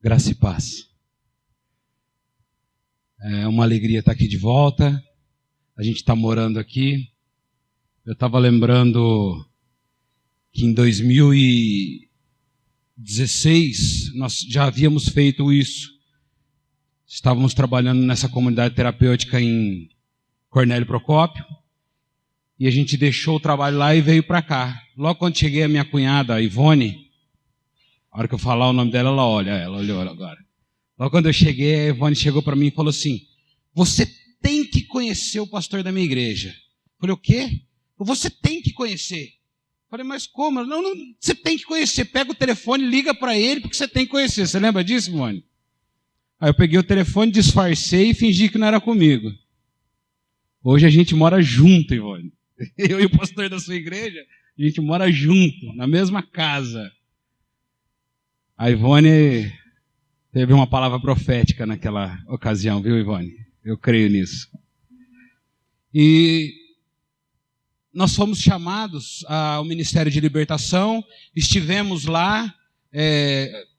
Graça e paz. É uma alegria estar aqui de volta. A gente está morando aqui. Eu estava lembrando que em 2016 nós já havíamos feito isso. Estávamos trabalhando nessa comunidade terapêutica em Cornélio Procópio. E a gente deixou o trabalho lá e veio para cá. Logo quando cheguei, a minha cunhada, a Ivone, a hora que eu falar o nome dela, ela olha. Ela olhou agora. Logo quando eu cheguei, a Ivone chegou para mim e falou assim: você tem que conhecer o pastor da minha igreja. Eu falei: o quê? Você tem que conhecer. Eu falei: mas como? Não, você tem que conhecer. Pega o telefone, liga para ele, porque você tem que conhecer. Você lembra disso, Ivone? Aí eu peguei o telefone, disfarcei e fingi que não era comigo. Hoje a gente mora junto, Ivone. Eu e o pastor da sua igreja, a gente mora junto, na mesma casa. A Ivone teve uma palavra profética naquela ocasião, viu, Ivone? Eu creio nisso. E nós fomos chamados ao Ministério de Libertação, estivemos lá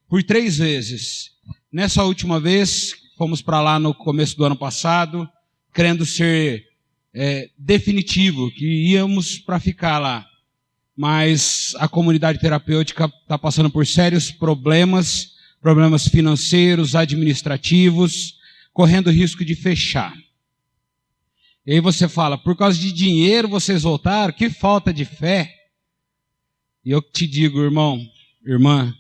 por 3 vezes. Nessa última vez, fomos para lá no começo do ano passado, crendo ser definitivo, que íamos para ficar lá. Mas a comunidade terapêutica está passando por sérios problemas financeiros, administrativos, correndo risco de fechar. E aí você fala: por causa de dinheiro vocês voltaram? Que falta de fé. E eu te digo, irmão, irmã,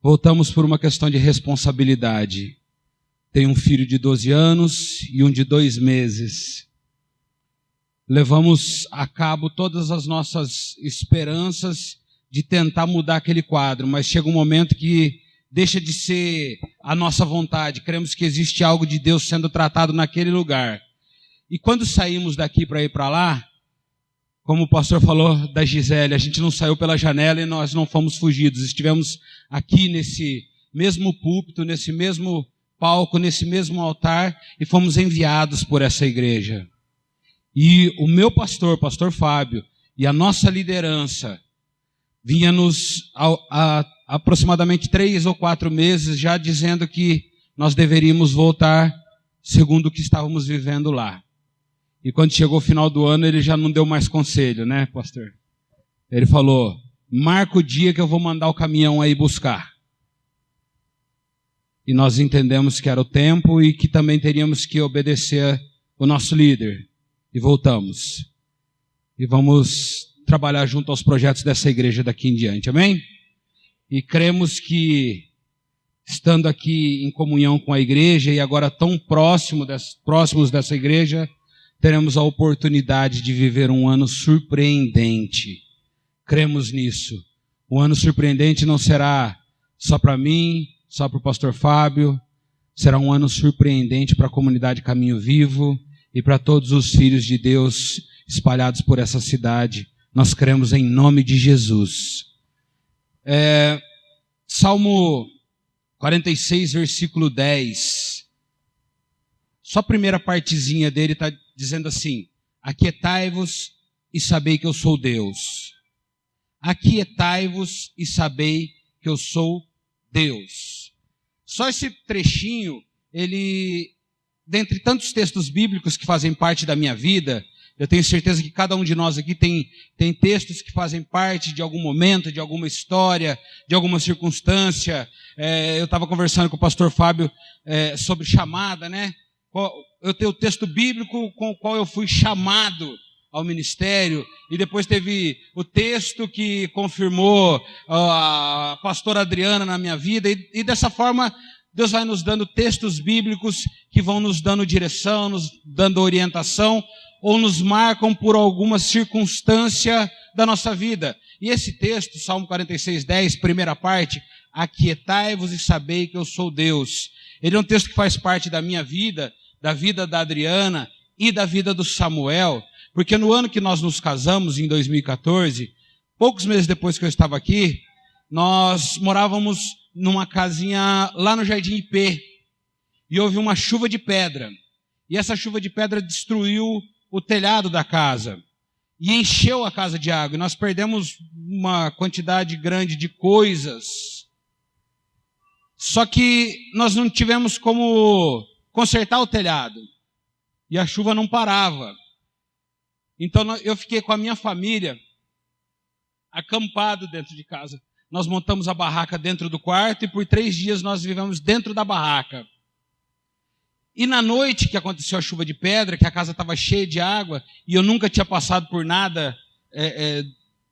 voltamos por uma questão de responsabilidade. Tenho um filho de 12 anos e um de 2 meses. Levamos a cabo todas as nossas esperanças de tentar mudar aquele quadro, mas chega um momento que deixa de ser a nossa vontade. Cremos que existe algo de Deus sendo tratado naquele lugar. E quando saímos daqui para ir para lá, como o pastor falou da Gisele, a gente não saiu pela janela e nós não fomos fugidos. Estivemos aqui nesse mesmo púlpito, nesse mesmo palco, nesse mesmo altar, e fomos enviados por essa igreja. E o meu pastor, pastor Fábio, e a nossa liderança vinha-nos há aproximadamente 3 ou 4 meses já dizendo que nós deveríamos voltar segundo o que estávamos vivendo lá. E quando chegou o final do ano, ele já não deu mais conselho, né, pastor? Ele falou: marca o dia que eu vou mandar o caminhão aí buscar. E nós entendemos que era o tempo e que também teríamos que obedecer o nosso líder. E voltamos. E vamos trabalhar junto aos projetos dessa igreja daqui em diante, amém? E cremos que, estando aqui em comunhão com a igreja e agora tão próximos dessa igreja, teremos a oportunidade de viver um ano surpreendente. Cremos nisso. O ano surpreendente não será só para mim, só para o pastor Fábio. Será um ano surpreendente para a comunidade Caminho Vivo e para todos os filhos de Deus espalhados por essa cidade. Nós cremos em nome de Jesus. Salmo 46, versículo 10. Só a primeira partezinha dele está dizendo assim: aquietai-vos e sabei que eu sou Deus. Aquietai-vos e sabei que eu sou Deus. Só esse trechinho, ele, dentre tantos textos bíblicos que fazem parte da minha vida, eu tenho certeza que cada um de nós aqui tem textos que fazem parte de algum momento, de alguma história, de alguma circunstância. Eu estava conversando com o pastor Fábio sobre chamada, né? Eu tenho o texto bíblico com o qual eu fui chamado ao ministério, e depois teve o texto que confirmou a pastora Adriana na minha vida, e dessa forma Deus vai nos dando textos bíblicos que vão nos dando direção, nos dando orientação, ou nos marcam por alguma circunstância da nossa vida. E esse texto, Salmo 46, 10, primeira parte: aquietai-vos e sabei que eu sou Deus. Ele é um texto que faz parte da minha vida, da vida da Adriana e da vida do Samuel, porque no ano que nós nos casamos, em 2014, poucos meses depois que eu estava aqui, nós morávamos numa casinha lá no Jardim IP, e houve uma chuva de pedra, e essa chuva de pedra destruiu o telhado da casa, e encheu a casa de água, e nós perdemos uma quantidade grande de coisas. Só que nós não tivemos como consertar o telhado. E a chuva não parava. Então eu fiquei com a minha família acampado dentro de casa. Nós montamos a barraca dentro do quarto e por 3 dias nós vivemos dentro da barraca. E na noite que aconteceu a chuva de pedra, que a casa estava cheia de água, e eu nunca tinha passado por nada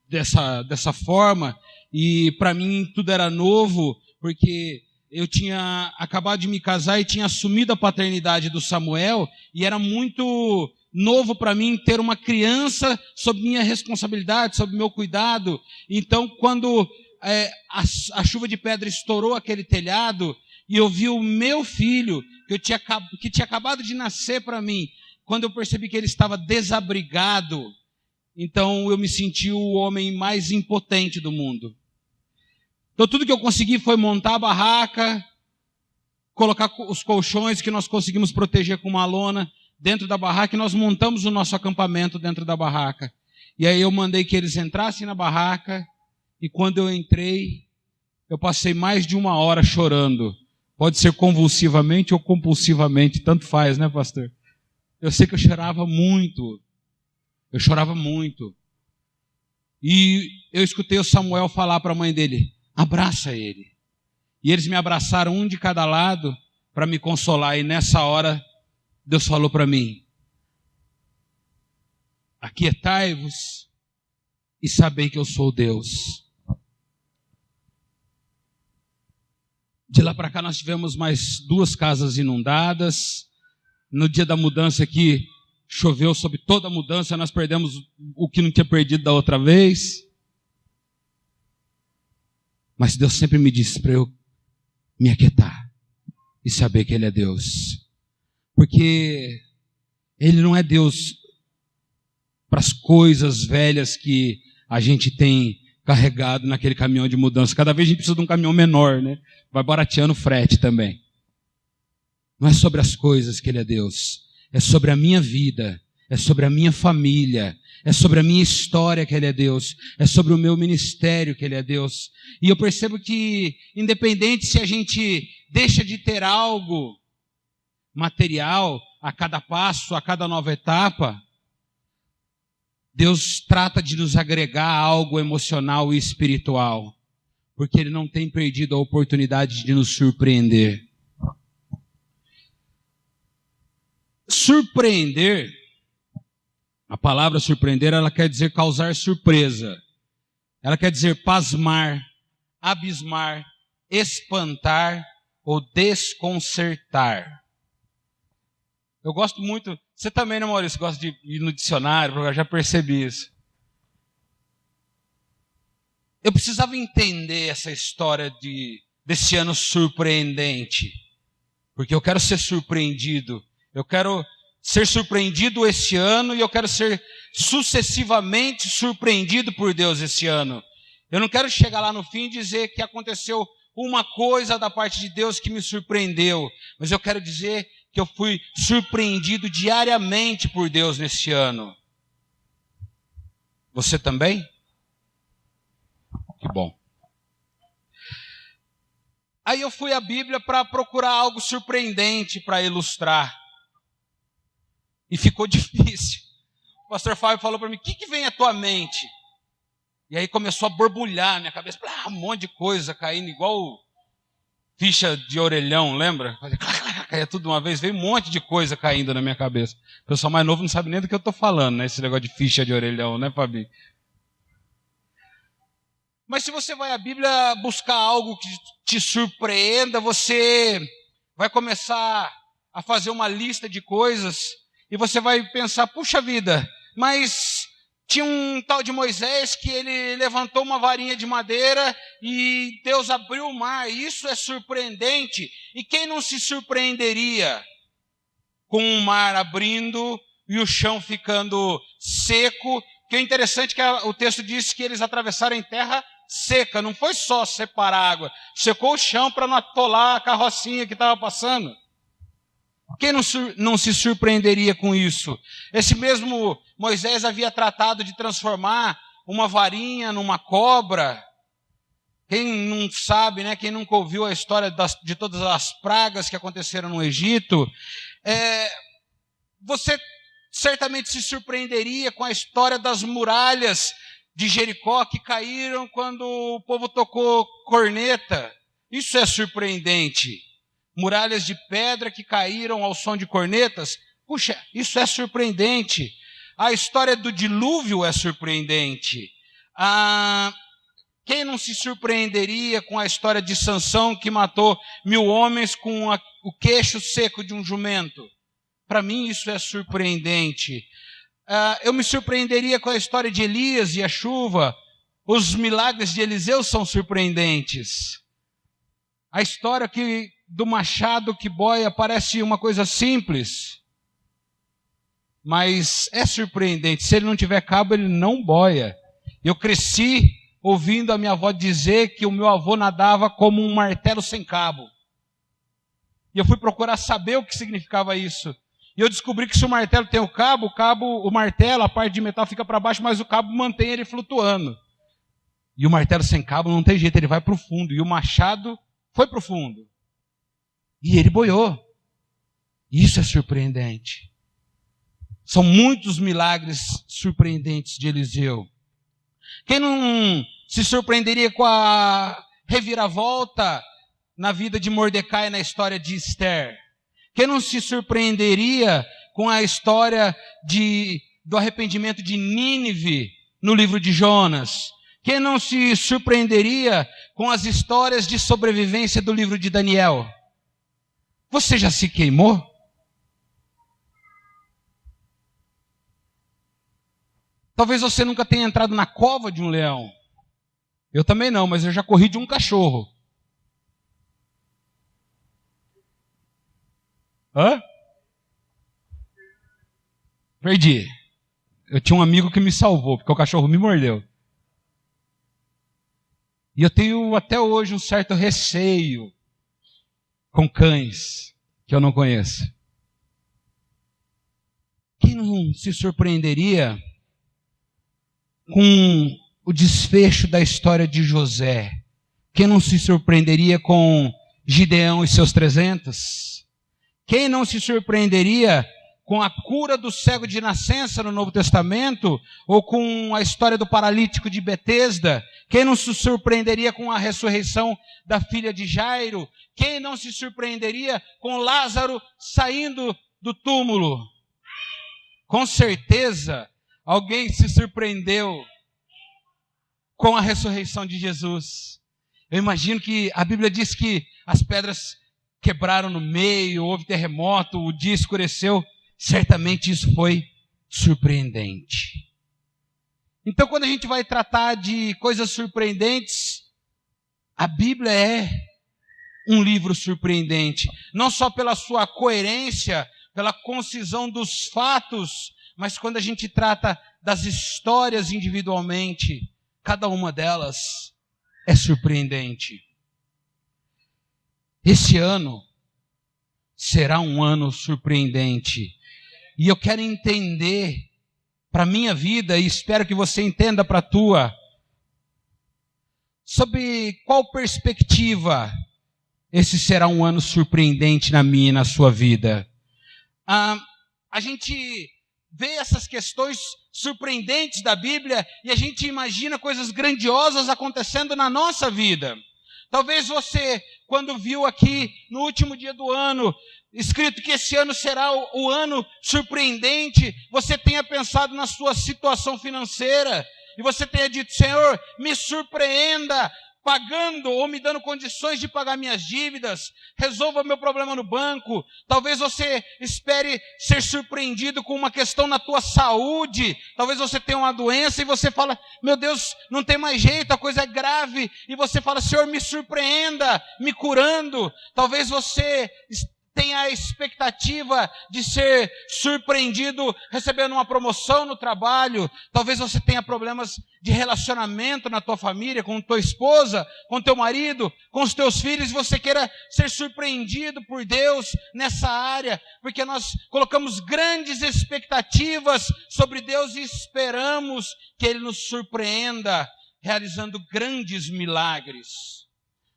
dessa forma, e para mim tudo era novo, porque eu tinha acabado de me casar e tinha assumido a paternidade do Samuel, e era muito novo para mim ter uma criança sob minha responsabilidade, sob meu cuidado. Então, quando a chuva de pedra estourou aquele telhado, e eu vi o meu filho, que tinha acabado de nascer para mim, quando eu percebi que ele estava desabrigado, então eu me senti o homem mais impotente do mundo. Então tudo que eu consegui foi montar a barraca, colocar os colchões que nós conseguimos proteger com uma lona dentro da barraca, e nós montamos o nosso acampamento dentro da barraca. E aí eu mandei que eles entrassem na barraca, e quando eu entrei, eu passei mais de 1 hora chorando. Pode ser convulsivamente ou compulsivamente, tanto faz, né, pastor? Eu sei que eu chorava muito. Eu chorava muito. E eu escutei o Samuel falar para a mãe dele: abraça ele. E eles me abraçaram, um de cada lado, para me consolar. E nessa hora, Deus falou para mim: aquietai-vos e sabei que eu sou Deus. De lá para cá nós tivemos mais 2 casas inundadas. No dia da mudança aqui, choveu sobre toda a mudança, nós perdemos o que não tinha perdido da outra vez. Mas Deus sempre me disse para eu me aquietar e saber que Ele é Deus. Porque Ele não é Deus para as coisas velhas que a gente tem carregado naquele caminhão de mudança. Cada vez a gente precisa de um caminhão menor, né? Vai barateando o frete também. Não é sobre as coisas que Ele é Deus. É sobre a minha vida. É sobre a minha família. É sobre a minha história que Ele é Deus. É sobre o meu ministério que Ele é Deus. E eu percebo que, independente se a gente deixa de ter algo material a cada passo, a cada nova etapa, Deus trata de nos agregar algo emocional e espiritual, porque Ele não tem perdido a oportunidade de nos surpreender. Surpreender, a palavra surpreender, ela quer dizer causar surpresa. Ela quer dizer pasmar, abismar, espantar ou desconcertar. Eu gosto muito. Você também, né, Maurício? Gosta de ir no dicionário, eu já percebi isso. Eu precisava entender essa história desse ano surpreendente, porque eu quero ser surpreendido. Eu quero ser surpreendido esse ano e eu quero ser sucessivamente surpreendido por Deus esse ano. Eu não quero chegar lá no fim e dizer que aconteceu uma coisa da parte de Deus que me surpreendeu, mas eu quero dizer que eu fui surpreendido diariamente por Deus nesse ano. Você também? Que bom. Aí eu fui à Bíblia para procurar algo surpreendente para ilustrar. E ficou difícil. O pastor Fábio falou para mim: o que vem à tua mente? E aí começou a borbulhar na minha cabeça. Um monte de coisa caindo, igual ficha de orelhão, lembra? Caía tudo de uma vez, veio um monte de coisa caindo na minha cabeça. O pessoal mais novo não sabe nem do que eu estou falando, né? Esse negócio de ficha de orelhão, né, Fabi? Mas se você vai à Bíblia buscar algo que te surpreenda, você vai começar a fazer uma lista de coisas e você vai pensar: puxa vida, mas tinha um tal de Moisés que ele levantou uma varinha de madeira e Deus abriu o mar. Isso é surpreendente. E quem não se surpreenderia com o mar abrindo e o chão ficando seco? Que é interessante que o texto diz que eles atravessaram em terra seca. Não foi só separar a água, secou o chão para não atolar a carrocinha que estava passando. Quem não se surpreenderia com isso? Esse mesmo Moisés havia tratado de transformar uma varinha numa cobra. Quem não sabe, né, quem nunca ouviu a história de todas as pragas que aconteceram no Egito, você certamente se surpreenderia com a história das muralhas de Jericó que caíram quando o povo tocou corneta. Isso é surpreendente. Muralhas de pedra que caíram ao som de cornetas. Puxa, isso é surpreendente. A história do dilúvio é surpreendente. Quem não se surpreenderia com a história de Sansão que matou 1000 homens com o queixo seco de um jumento? Para mim isso é surpreendente. Eu me surpreenderia com a história de Elias e a chuva. Os milagres de Eliseu são surpreendentes. A história do machado que boia parece uma coisa simples, mas é surpreendente. Se ele não tiver cabo, ele não boia. Eu cresci ouvindo a minha avó dizer que o meu avô nadava como um martelo sem cabo. E eu fui procurar saber o que significava isso. E eu descobri que se o martelo tem o martelo, a parte de metal fica para baixo, mas o cabo mantém ele flutuando. E o martelo sem cabo não tem jeito, ele vai para o fundo. E o machado foi para o fundo. E ele boiou. Isso é surpreendente. São muitos milagres surpreendentes de Eliseu. Quem não se surpreenderia com a reviravolta na vida de Mordecai na história de Esther? Quem não se surpreenderia com a história do arrependimento de Nínive no livro de Jonas? Quem não se surpreenderia com as histórias de sobrevivência do livro de Daniel? Você já se queimou? Talvez você nunca tenha entrado na cova de um leão. Eu também não, mas eu já corri de um cachorro. Hã? Perdi. Eu tinha um amigo que me salvou, porque o cachorro me mordeu. E eu tenho até hoje um certo receio com cães que eu não conheço. Quem não se surpreenderia com o desfecho da história de José? Quem não se surpreenderia com Gideão e seus 300? Quem não se surpreenderia com a cura do cego de nascença no Novo Testamento, ou com a história do paralítico de Betesda? Quem não se surpreenderia com a ressurreição da filha de Jairo? Quem não se surpreenderia com Lázaro saindo do túmulo? Com certeza, alguém se surpreendeu com a ressurreição de Jesus. Eu imagino que a Bíblia diz que as pedras quebraram no meio, houve terremoto, o dia escureceu. Certamente isso foi surpreendente. Então, quando a gente vai tratar de coisas surpreendentes, a Bíblia é um livro surpreendente. Não só pela sua coerência, pela concisão dos fatos, mas quando a gente trata das histórias individualmente, cada uma delas é surpreendente. Esse ano será um ano surpreendente. E eu quero entender para a minha vida, e espero que você entenda para a tua, sobre qual perspectiva esse será um ano surpreendente na minha e na sua vida. A gente vê essas questões surpreendentes da Bíblia e a gente imagina coisas grandiosas acontecendo na nossa vida. Talvez você, quando viu aqui no último dia do ano, escrito que esse ano será o ano surpreendente, você tenha pensado na sua situação financeira e você tenha dito: Senhor, me surpreenda pagando ou me dando condições de pagar minhas dívidas, resolva meu problema no banco. Talvez você espere ser surpreendido com uma questão na tua saúde, talvez você tenha uma doença e você fala: meu Deus, não tem mais jeito, a coisa é grave, e você fala: Senhor, me surpreenda, me curando. Talvez você tenha a expectativa de ser surpreendido recebendo uma promoção no trabalho. Talvez você tenha problemas de relacionamento na tua família, com tua esposa, com teu marido, com os teus filhos, e você queira ser surpreendido por Deus nessa área, porque nós colocamos grandes expectativas sobre Deus e esperamos que Ele nos surpreenda, realizando grandes milagres.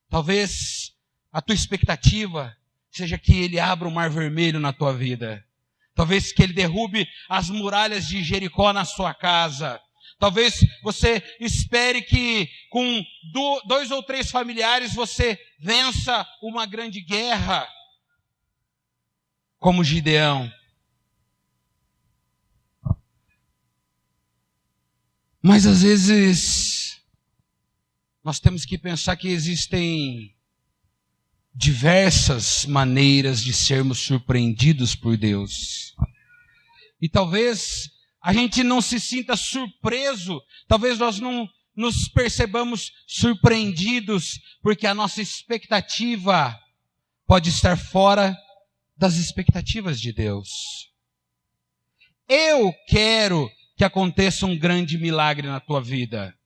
Talvez a tua expectativa seja que Ele abra o mar vermelho na tua vida. Talvez que Ele derrube as muralhas de Jericó na sua casa. Talvez você espere que com 2 ou 3 familiares você vença uma grande guerra, como Gideão. Mas às vezes nós temos que pensar que existem diversas maneiras de sermos surpreendidos por Deus. E talvez a gente não se sinta surpreso, talvez nós não nos percebamos surpreendidos, porque a nossa expectativa pode estar fora das expectativas de Deus. Eu quero que aconteça um grande milagre na tua vida.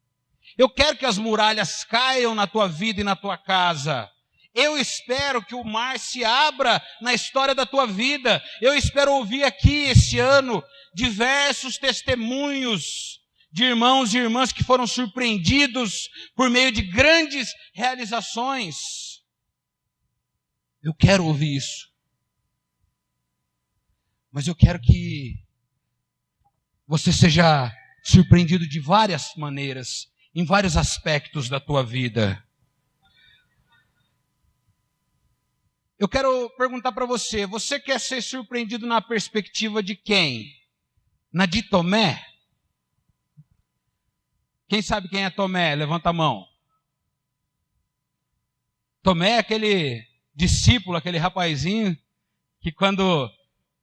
Eu quero que as muralhas caiam na tua vida e na tua casa. Eu espero que o mar se abra na história da tua vida. Eu espero ouvir aqui esse ano diversos testemunhos de irmãos e irmãs que foram surpreendidos por meio de grandes realizações. Eu quero ouvir isso. Mas eu quero que você seja surpreendido de várias maneiras, em vários aspectos da tua vida. Eu quero perguntar para você, você quer ser surpreendido na perspectiva de quem? Na de Tomé? Quem sabe quem é Tomé? Levanta a mão. Tomé é aquele discípulo, aquele rapazinho, que quando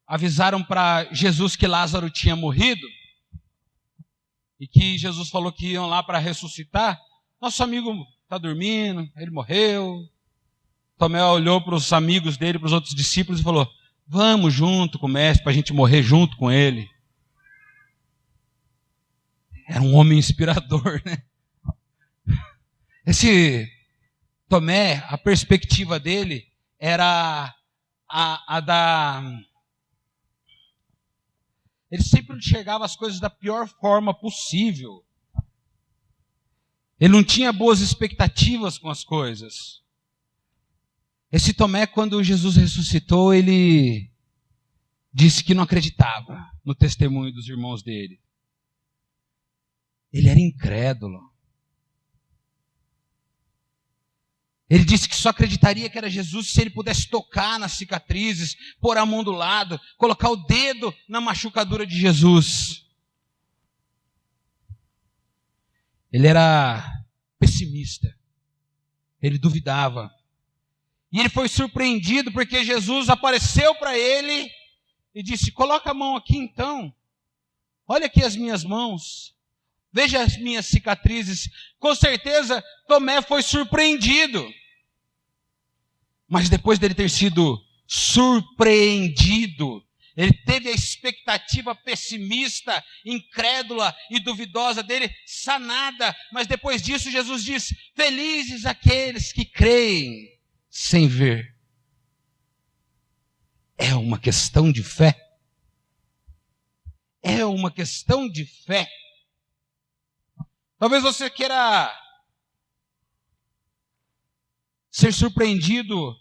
avisaram para Jesus que Lázaro tinha morrido, e que Jesus falou que iam lá para ressuscitar, nosso amigo está dormindo, ele morreu. Tomé olhou para os amigos dele, para os outros discípulos e falou, vamos junto com o mestre para a gente morrer junto com ele. Era um homem inspirador, né? Esse Tomé, a perspectiva dele era a da... Ele sempre enxergava as coisas da pior forma possível. Ele não tinha boas expectativas com as coisas. Esse Tomé, quando Jesus ressuscitou, ele disse que não acreditava no testemunho dos irmãos dele. Ele era incrédulo. Ele disse que só acreditaria que era Jesus se ele pudesse tocar nas cicatrizes, pôr a mão do lado, colocar o dedo na machucadura de Jesus. Ele era pessimista. Ele duvidava. E ele foi surpreendido porque Jesus apareceu para ele e disse, coloca a mão aqui então. Olha aqui as minhas mãos. Veja as minhas cicatrizes. Com certeza, Tomé foi surpreendido. Mas depois dele ter sido surpreendido, ele teve a expectativa pessimista, incrédula e duvidosa dele sanada. Mas depois disso, Jesus diz, felizes aqueles que creem sem ver. É uma questão de fé. É uma questão de fé. Talvez você queira ser surpreendido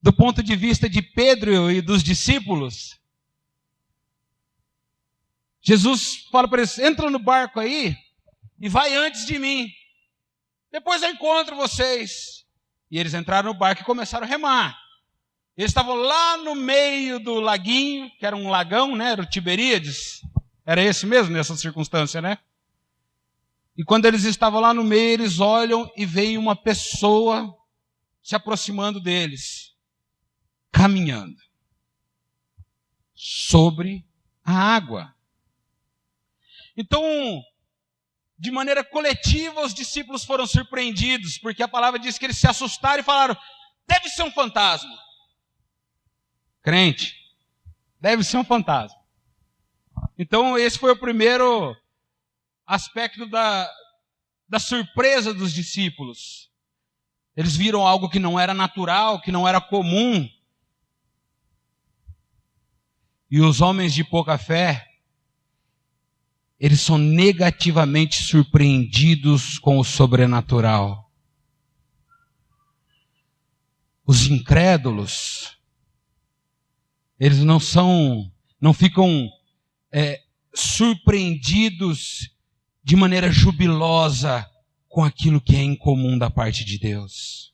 do ponto de vista de Pedro e dos discípulos. Jesus fala para eles, entra no barco aí e vai antes de mim. Depois eu encontro vocês. E eles entraram no barco e começaram a remar. Eles estavam lá no meio do laguinho, que era um lagão, né? Era o Tiberíades. Era esse mesmo, nessa circunstância, né? E quando eles estavam lá no meio, eles olham e veem uma pessoa se aproximando deles, caminhando sobre a água. Então, de maneira coletiva, os discípulos foram surpreendidos, porque a palavra diz que eles se assustaram e falaram, deve ser um fantasma. Crente, deve ser um fantasma. Então, esse foi o primeiro aspecto da surpresa dos discípulos. Eles viram algo que não era natural, que não era comum. E os homens de pouca fé, eles são negativamente surpreendidos com o sobrenatural. Os incrédulos, eles não ficam surpreendidos de maneira jubilosa com aquilo que é incomum da parte de Deus.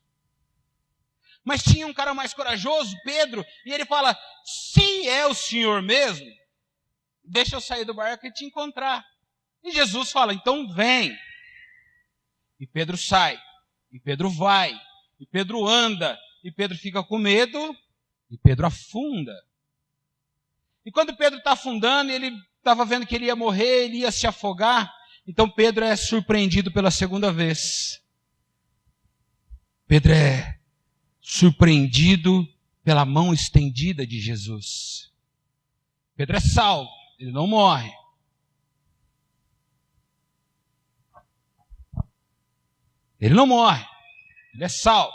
Mas tinha um cara mais corajoso, Pedro, e ele fala: se é o Senhor mesmo, deixa eu sair do barco e te encontrar. E Jesus fala: então vem. E Pedro sai, e Pedro vai, e Pedro anda, e Pedro fica com medo, e Pedro afunda. E quando Pedro está afundando, ele estava vendo que ele ia morrer, ele ia se afogar, então Pedro é surpreendido pela segunda vez. Pedro é surpreendido pela mão estendida de Jesus. Pedro é salvo, ele não morre. Ele não morre, ele é salvo.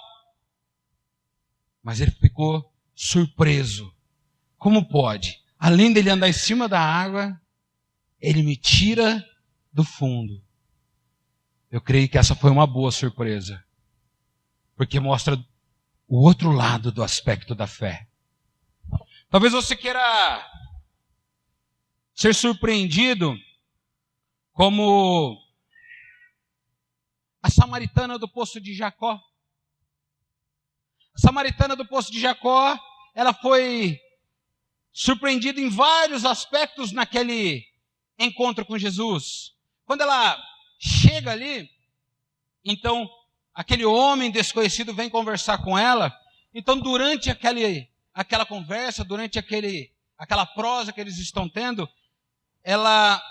Mas ele ficou surpreso. Como pode? Além dele andar em cima da água, ele me tira do fundo. Eu creio que essa foi uma boa surpresa. Porque mostra o outro lado do aspecto da fé. Talvez você queira ser surpreendido como a samaritana do poço de Jacó. A samaritana do poço de Jacó, ela foi surpreendida em vários aspectos naquele encontro com Jesus. Quando ela chega ali, então aquele homem desconhecido vem conversar com ela. Então durante aquela conversa, durante aquela prosa que eles estão tendo, ela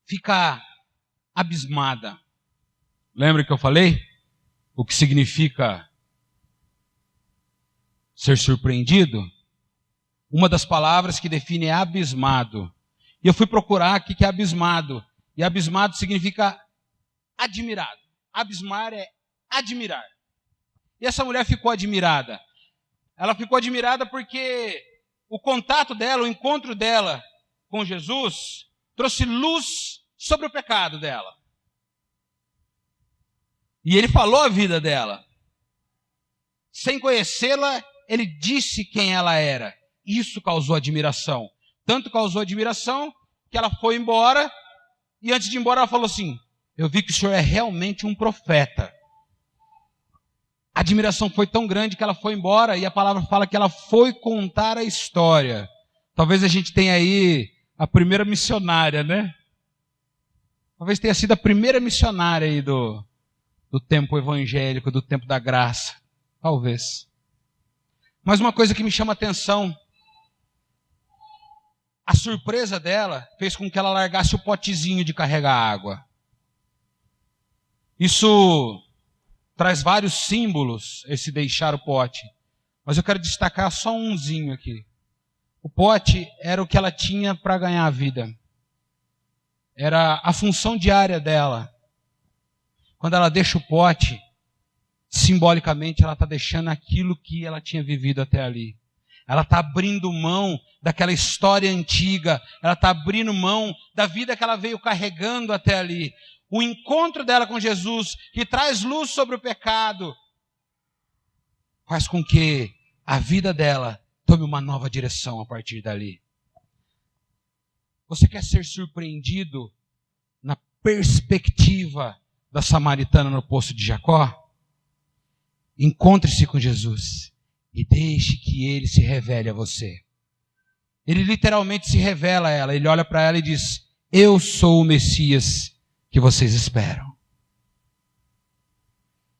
fica abismada. Lembra que eu falei? O que significa ser surpreendido? Uma das palavras que define é abismado. E eu fui procurar o que é abismado. E abismado significa admirado. Abismar é admirar. E essa mulher ficou admirada. Ela ficou admirada porque o contato dela, o encontro dela com Jesus, trouxe luz sobre o pecado dela. E ele falou a vida dela. Sem conhecê-la, ele disse quem ela era. Isso causou admiração. Tanto causou admiração que ela foi embora. E antes de ir embora ela falou assim: eu vi que o senhor é realmente um profeta. A admiração foi tão grande que ela foi embora. E a palavra fala que ela foi contar a história. Talvez a gente tenha aí a primeira missionária, né? Talvez tenha sido a primeira missionária aí do tempo evangélico, do tempo da graça. Talvez. Mas uma coisa que me chama a atenção, a surpresa dela fez com que ela largasse o potezinho de carregar água. Isso traz vários símbolos, esse deixar o pote. Mas eu quero destacar só umzinho aqui. O pote era o que ela tinha para ganhar a vida. Era a função diária dela. Quando ela deixa o pote, simbolicamente ela está deixando aquilo que ela tinha vivido até ali. Ela está abrindo mão daquela história antiga. Ela está abrindo mão da vida que ela veio carregando até ali. O encontro dela com Jesus, que traz luz sobre o pecado, faz com que a vida dela tome uma nova direção a partir dali. Você quer ser surpreendido na perspectiva da samaritana no poço de Jacó? Encontre-se com Jesus e deixe que ele se revele a você. Ele literalmente se revela a ela. Ele olha para ela e diz: eu sou o Messias que vocês esperam.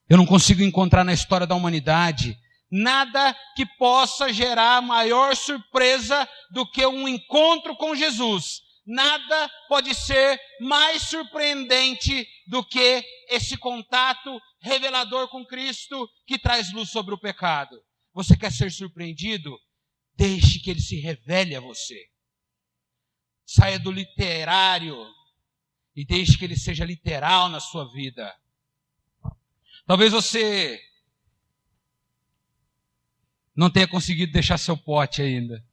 Eu não consigo encontrar na história da humanidade nada que possa gerar maior surpresa do que um encontro com Jesus. Nada pode ser mais surpreendente do que esse contato revelador com Cristo que traz luz sobre o pecado. Você quer ser surpreendido? Deixe que ele se revele a você. Saia do literário e deixe que ele seja literal na sua vida. Talvez você não tenha conseguido deixar seu pote ainda.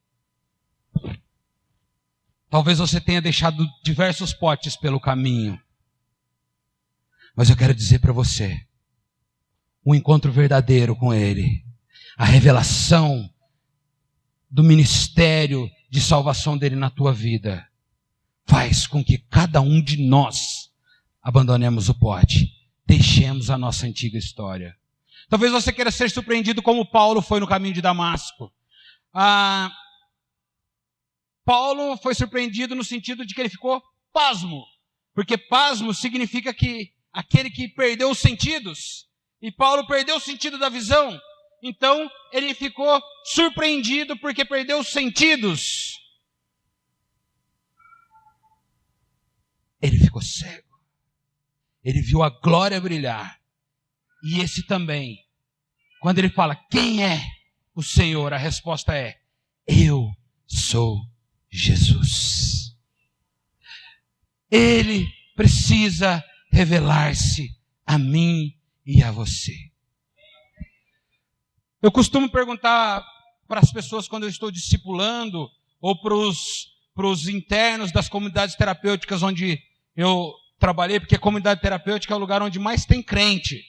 Talvez você tenha deixado diversos potes pelo caminho. Mas eu quero dizer para você, um encontro verdadeiro com Ele, a revelação do ministério de salvação dele na tua vida, faz com que cada um de nós abandonemos o pote, deixemos a nossa antiga história. Talvez você queira ser surpreendido como Paulo foi no caminho de Damasco. Paulo foi surpreendido no sentido de que ele ficou pasmo, porque pasmo significa que aquele que perdeu os sentidos, e Paulo perdeu o sentido da visão, então ele ficou surpreendido porque perdeu os sentidos. Ele ficou cego. Ele viu a glória brilhar. E esse também, quando ele fala, quem é o Senhor? A resposta é, eu sou Jesus. Ele precisa revelar-se a mim e a você. Eu costumo perguntar para as pessoas quando eu estou discipulando, ou para os internos das comunidades terapêuticas onde eu trabalhei, porque a comunidade terapêutica é o lugar onde mais tem crente.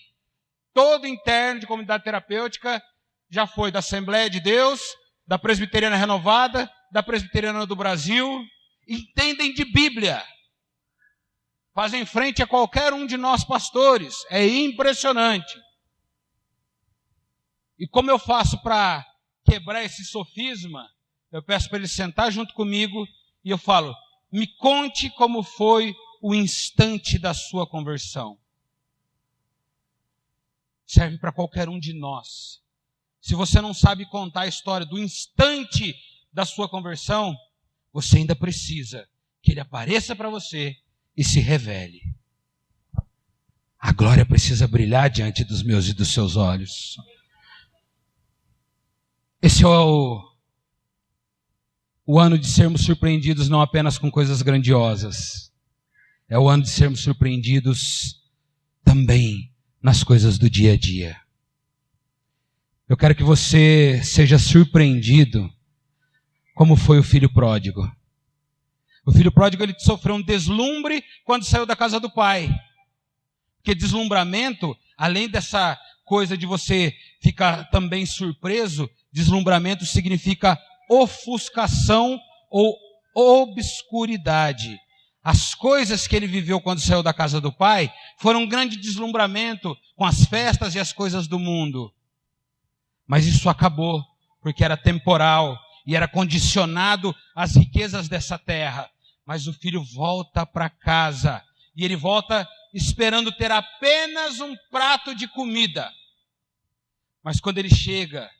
Todo interno de comunidade terapêutica já foi da Assembleia de Deus, da Presbiteriana Renovada, da Presbiteriana do Brasil, entendem de Bíblia. Fazem frente a qualquer um de nós pastores. É impressionante. E como eu faço para quebrar esse sofisma? Eu peço para ele sentar junto comigo e eu falo, me conte como foi o instante da sua conversão. Serve para qualquer um de nós. Se você não sabe contar a história do instante da sua conversão, você ainda precisa que ele apareça para você e se revele. A glória precisa brilhar diante dos meus e dos seus olhos. Esse é o ano de sermos surpreendidos não apenas com coisas grandiosas. É o ano de sermos surpreendidos também nas coisas do dia a dia. Eu quero que você seja surpreendido como foi o filho pródigo. O filho pródigo ele sofreu um deslumbre quando saiu da casa do pai. Porque deslumbramento, além dessa coisa de você ficar também surpreso, deslumbramento significa ofuscação ou obscuridade. As coisas que ele viveu quando saiu da casa do pai foram um grande deslumbramento com as festas e as coisas do mundo. Mas isso acabou, porque era temporal e era condicionado às riquezas dessa terra. Mas o filho volta para casa e ele volta esperando ter apenas um prato de comida. Mas quando ele chega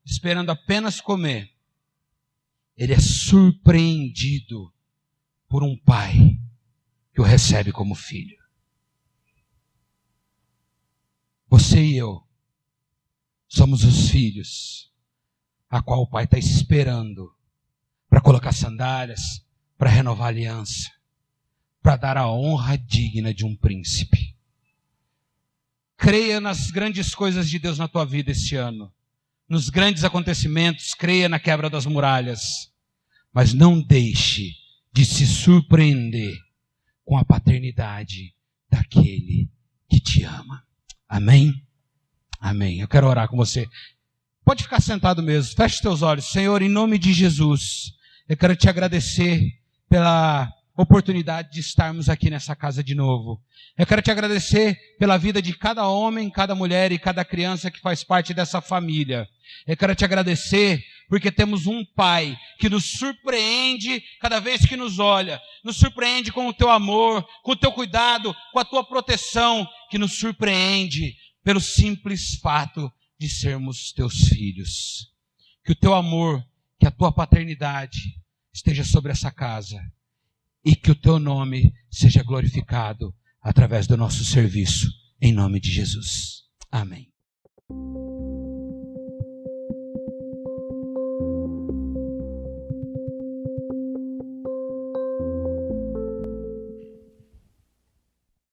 esperando apenas comer, ele é surpreendido por um pai que o recebe como filho. Você e eu somos os filhos a qual o pai está esperando para colocar sandálias, para renovar a aliança, para dar a honra digna de um príncipe. Creia nas grandes coisas de Deus na tua vida esse ano, nos grandes acontecimentos, creia na quebra das muralhas, mas não deixe de se surpreender com a paternidade daquele que te ama. Amém? Amém. Eu quero orar com você. Pode ficar sentado mesmo. Feche os teus olhos. Senhor, em nome de Jesus, eu quero te agradecer pela oportunidade de estarmos aqui nessa casa de novo. Eu quero te agradecer pela vida de cada homem, cada mulher e cada criança que faz parte dessa família. Eu quero te agradecer porque temos um Pai que nos surpreende cada vez que nos olha, nos surpreende com o teu amor, com o teu cuidado, com a tua proteção, que nos surpreende pelo simples fato de sermos teus filhos. Que o teu amor, que a tua paternidade esteja sobre essa casa e que o teu nome seja glorificado através do nosso serviço, em nome de Jesus. Amém.